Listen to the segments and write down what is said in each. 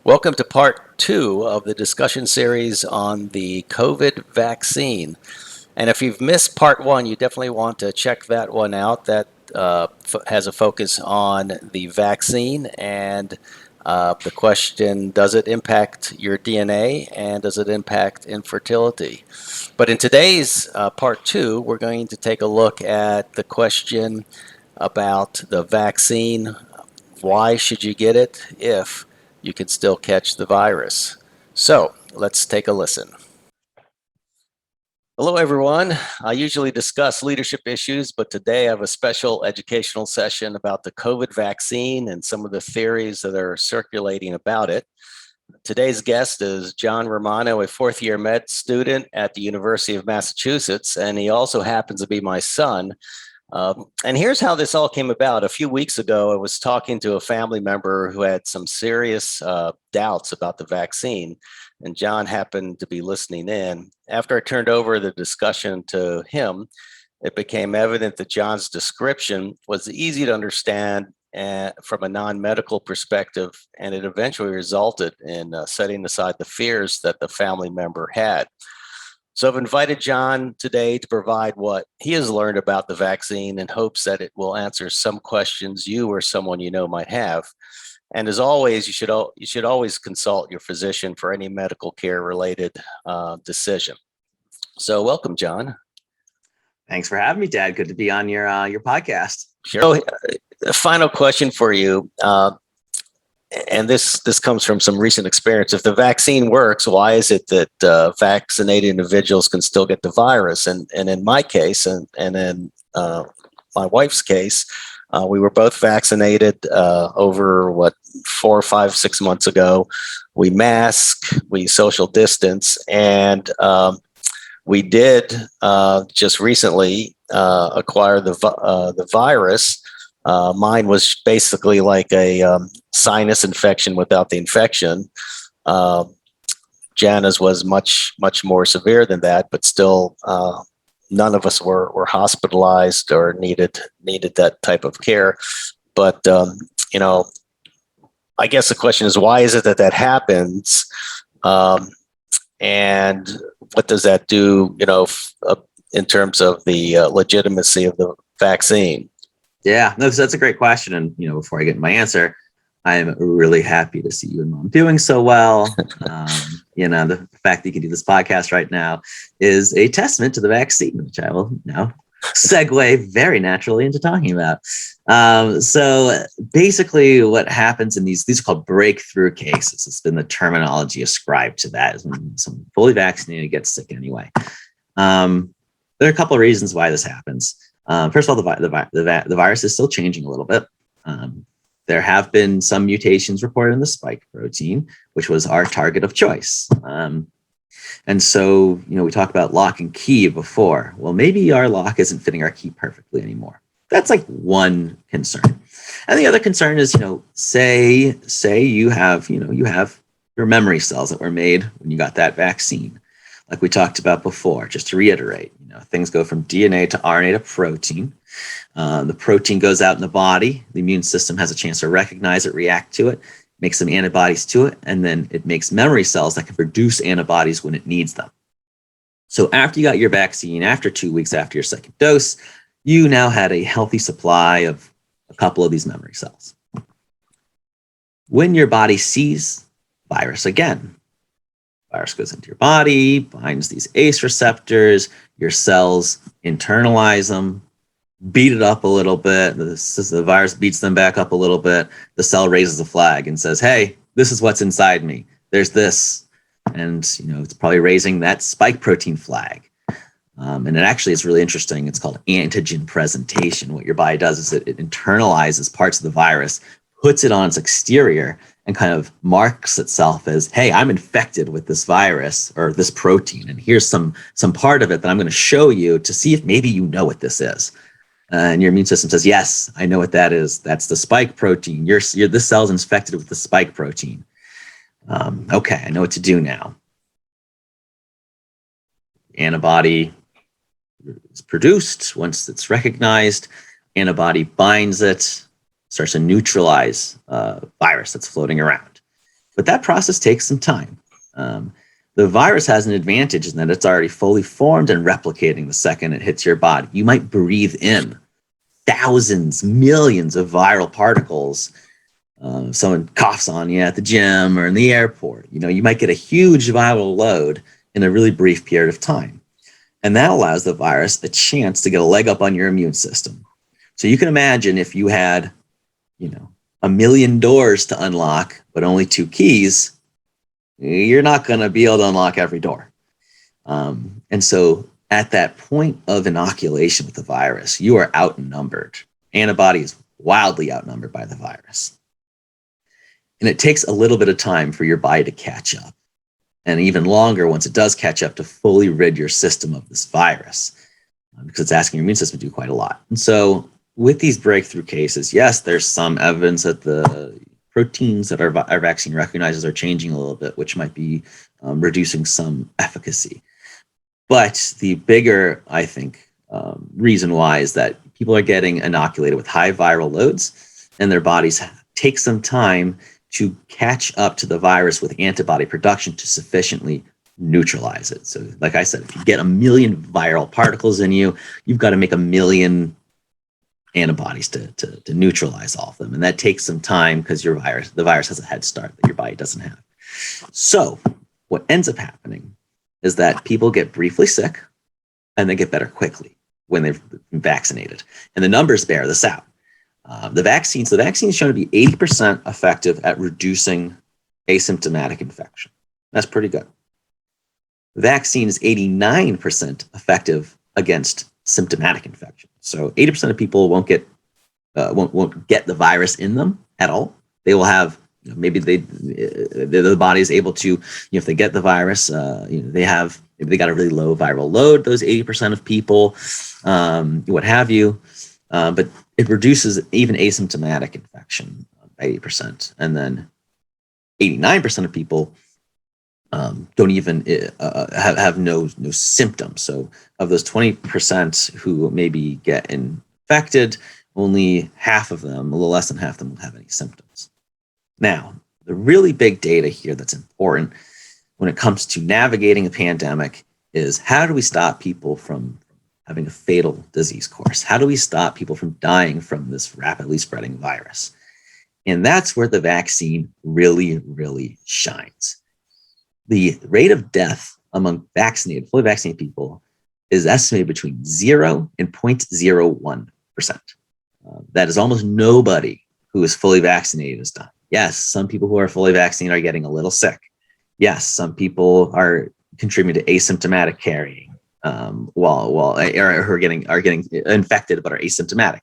Welcome to part two of the discussion series on the COVID vaccine. And if you've missed part one, you definitely want to check that one out. That has a focus on the vaccine and the question, does it impact your DNA and does it impact infertility? But in today's part two, we're going to take a look at the question about the vaccine. Why should you get it if you can still catch the virus? So let's take a listen. Hello, everyone. I usually discuss leadership issues, but today I have a special educational session about the COVID vaccine and some of the theories that are circulating about it. Today's guest is John Romano, a fourth-year med student at the University of Massachusetts, and he also happens to be my son. And here's how this all came about. A few weeks ago, I was talking to a family member who had some serious doubts about the vaccine, and John happened to be listening in. After I turned over the discussion to him, it became evident that John's description was easy to understand from a non-medical perspective, and it eventually resulted in setting aside the fears that the family member had. So I've invited John today to provide what he has learned about the vaccine in hopes that it will answer some questions you or someone you know might have. And as always, you should always consult your physician for any medical care related decision. So welcome, John. Thanks for having me, Dad. Good to be on your podcast. Sure. So, a final question for you. And this comes from some recent experience. If the vaccine works, why is it that vaccinated individuals can still get the virus? And in my case, and in my wife's case, we were both vaccinated over 4, 5, 6 months ago. We mask, we social distance, and we did just recently acquire the virus. Mine was basically like a sinus infection without the infection. Jana's was much more severe than that, but still, none of us were hospitalized or needed that type of care. But I guess the question is, why is it that happens, and what does that do? In terms of the legitimacy of the vaccine. Yeah, no, that's a great question. And, before I get my answer, I'm really happy to see you and Mom doing so well. The fact that you can do this podcast right now is a testament to the vaccine, which I will now segue very naturally into talking about. So basically what happens in these are called breakthrough cases. It's been the terminology ascribed to that, is when someone fully vaccinated gets sick anyway. There are a couple of reasons why this happens. First of all, the virus is still changing a little bit. There have been some mutations reported in the spike protein, which was our target of choice. And so, we talked about lock and key before. Well, maybe our lock isn't fitting our key perfectly anymore. That's like one concern. And the other concern is, say you have your memory cells that were made when you got that vaccine. Like we talked about before, just to reiterate, things go from DNA to RNA to protein. The protein goes out in the body. The immune system has a chance to recognize it, react to it, make some antibodies to it, and then it makes memory cells that can produce antibodies when it needs them. So after you got your vaccine, after 2 weeks after your second dose, you now had a healthy supply of a couple of these memory cells. When your body sees virus again, virus goes into your body, binds these ACE receptors, your cells internalize them, beat it up a little bit. The virus beats them back up a little bit. The cell raises a flag and says, hey, this is what's inside me. There's this. And, it's probably raising that spike protein flag. And it actually is really interesting. It's called antigen presentation. What your body does is it internalizes parts of the virus, puts it on its exterior, and kind of marks itself as, hey, I'm infected with this virus or this protein. And here's some part of it that I'm going to show you to see if maybe you know what this is. And your immune system says, yes, I know what that is. That's the spike protein. This cell's infected with the spike protein. Okay, I know what to do now. Antibody is produced. Once it's recognized, antibody binds it, starts to neutralize virus that's floating around. But that process takes some time. The virus has an advantage in that it's already fully formed and replicating the second it hits your body. You might breathe in thousands, millions of viral particles. Someone coughs on you at the gym or in the airport. You might get a huge viral load in a really brief period of time. And that allows the virus a chance to get a leg up on your immune system. So you can imagine if you had, 1 million doors to unlock, but only 2 keys, you're not going to be able to unlock every door. And so at that point of inoculation with the virus, you are outnumbered. Antibodies wildly outnumbered by the virus. And it takes a little bit of time for your body to catch up. And even longer once it does catch up to fully rid your system of this virus, because it's asking your immune system to do quite a lot. And so with these breakthrough cases, yes, there's some evidence that the proteins that our vaccine recognizes are changing a little bit, which might be reducing some efficacy. But the bigger, I think, reason why is that people are getting inoculated with high viral loads, and their bodies take some time to catch up to the virus with antibody production to sufficiently neutralize it. So like I said, if you get 1 million viral particles in you, you've got to make 1 million antibodies to neutralize all of them. And that takes some time because the virus has a head start that your body doesn't have. So what ends up happening is that people get briefly sick and they get better quickly when they've been vaccinated. And the numbers bear this out. The vaccine is shown to be 80% effective at reducing asymptomatic infection. That's pretty good. The vaccine is 89% effective against symptomatic infection. So 80% of people won't get the virus in them at all. They will have maybe the body is able to, if they get the virus, they got a really low viral load. Those 80% of people, what have you. But it reduces even asymptomatic infection by 80%. And then 89% of people don't even have no symptoms. So of those 20% who maybe get infected, only half of them, a little less than half of them, will have any symptoms. Now, the really big data here that's important when it comes to navigating a pandemic is how do we stop people from having a fatal disease course? How do we stop people from dying from this rapidly spreading virus? And that's where the vaccine really, really shines. The rate of death among fully vaccinated people is estimated between 0 and 0.01%. That is almost nobody who is fully vaccinated is dying. Yes, some people who are fully vaccinated are getting a little sick. Yes, some people are contributing to asymptomatic carrying. While are getting infected but are asymptomatic,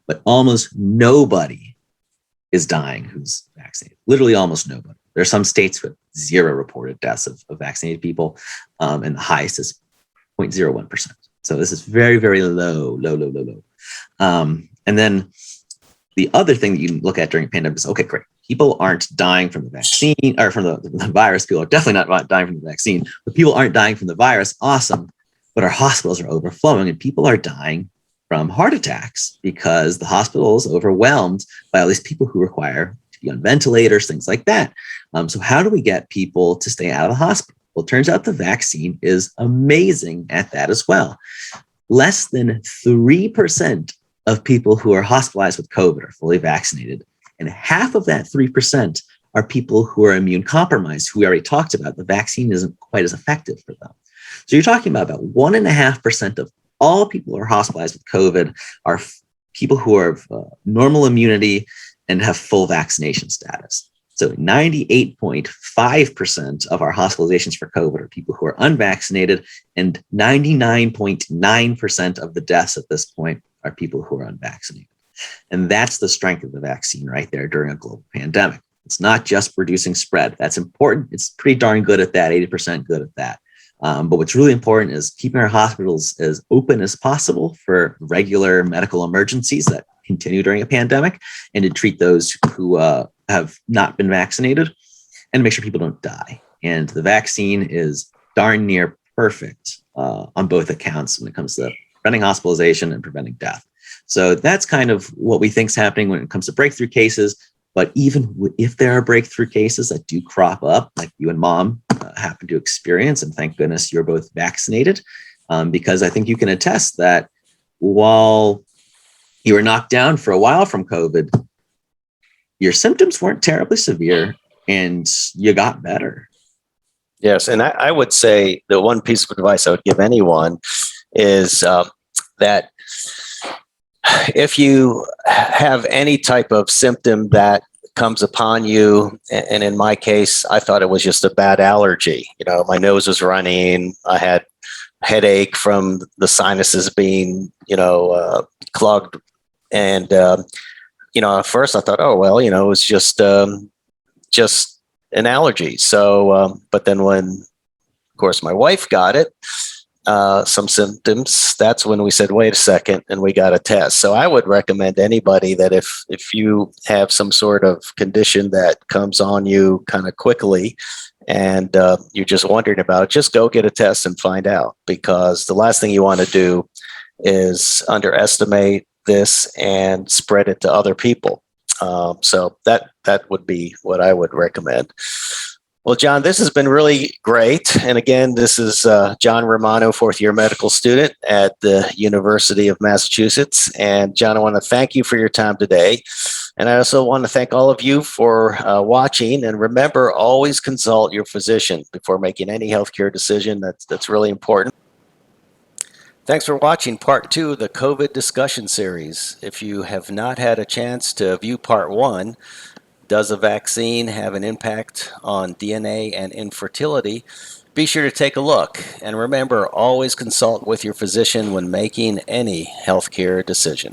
but almost nobody is dying who's vaccinated. Literally, almost nobody. There are some states with 0 reported deaths of vaccinated people, and the highest is 0.01%. So this is very, very low. And then the other thing that you look at during a pandemic is, okay, great. People aren't dying from the vaccine or from the virus. People are definitely not dying from the vaccine, but people aren't dying from the virus. Awesome. But our hospitals are overflowing and people are dying from heart attacks because the hospital is overwhelmed by all these people who require to be on ventilators, things like that. So how do we get people to stay out of the hospital? Well, it turns out the vaccine is amazing at that as well. Less than 3% of people who are hospitalized with COVID are fully vaccinated. And half of that 3% are people who are immune compromised, who we already talked about. The vaccine isn't quite as effective for them. So you're talking about 1.5% of all people who are hospitalized with COVID are people who are of normal immunity and have full vaccination status. So 98.5% of our hospitalizations for COVID are people who are unvaccinated, and 99.9% of the deaths at this point are people who are unvaccinated. And that's the strength of the vaccine right there during a global pandemic. It's not just reducing spread. That's important. It's pretty darn good at that, 80% good at that. But what's really important is keeping our hospitals as open as possible for regular medical emergencies that continue during a pandemic, and to treat those who have not been vaccinated, and to make sure people don't die. And the vaccine is darn near perfect on both accounts when it comes to preventing hospitalization and preventing death. So that's kind of what we think is happening when it comes to breakthrough cases. But even if there are breakthrough cases that do crop up, like you and mom happen to experience, and thank goodness you're both vaccinated, because I think you can attest that while you were knocked down for a while from COVID, your symptoms weren't terribly severe and you got better. Yes, and I would say the one piece of advice I would give anyone is that if you have any type of symptom that comes upon you, and in my case, I thought it was just a bad allergy. You know, my nose was running. I had headache from the sinuses being, clogged. And, at first I thought, oh, well, it was just an allergy. So, but then when, of course, my wife got it, some symptoms, that's when we said, wait a second, and we got a test. So I would recommend anybody that if you have some sort of condition that comes on you kind of quickly and you're just wondering about it, just go get a test and find out, because the last thing you want to do is underestimate this and spread it to other people. So that would be what I would recommend. Well, John, this has been really great. And again, this is John Romano, fourth year medical student at the University of Massachusetts. And John, I want to thank you for your time today. And I also want to thank all of you for watching. And remember, always consult your physician before making any healthcare decision. That's really important. Thanks for watching part 2 of the COVID discussion series. If you have not had a chance to view part 1, does a vaccine have an impact on DNA and infertility? Be sure to take a look. And remember, always consult with your physician when making any healthcare decision.